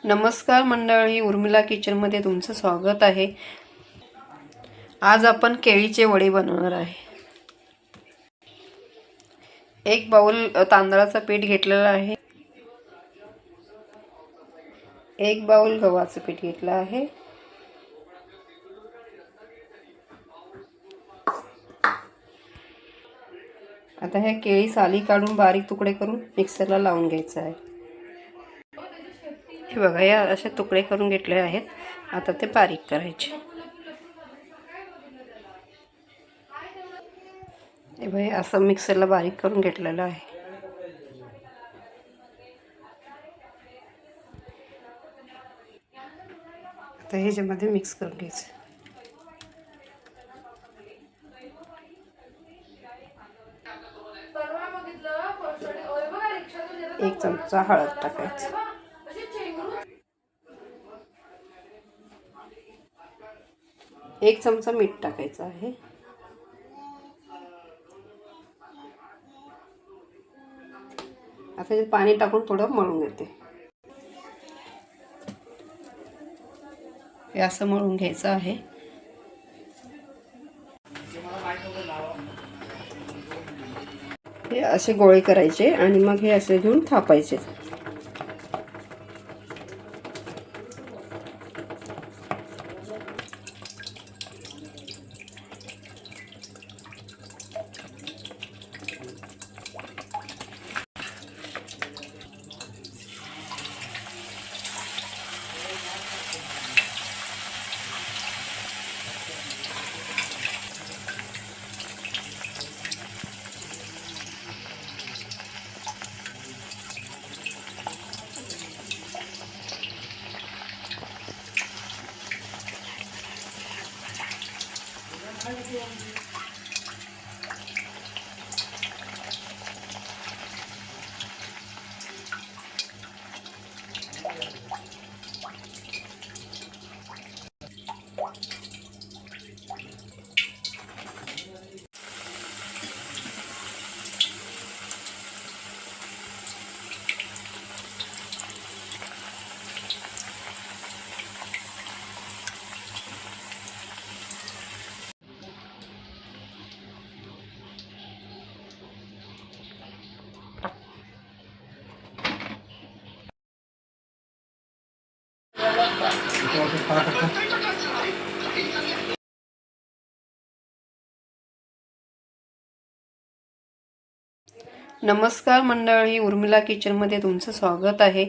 नमस्कार मंडळी, उर्मिला किचनमध्ये तुमचं स्वागत आहे। आज आपण केळीचे वडे बनवणार आहे। एक बाउल तांदळाचं पीठ घेतलेलं आहे, एक बाउल गव्हाचं पीठ घेतलं आहे, आता हे केळी साली काढून बारीक तुकडे करून मिक्सरला लावून घ्यायचं आहे। हे बघा, या असे तुकडे करून घेतले आहेत। आता ते बारीक करायचे। हे बघा, असं मिक्सरला बारीक करून घेतलेलं आहे। आता ह्याच्यामध्ये मिक्स करून घ्यायचं। एक चमचा हळद टाकायचं, एक चमचा मीठ टाकायचं आहे, आता पाणी टाकून थोडं मळून घेते। हे असं मळून घ्यायचं आहे। हे असे गोळे करायचे आणि मग हे असे घेऊन थापायचे। नमस्कार मंडळी, उर्मिला किचनमध्ये तुमचं स्वागत आहे।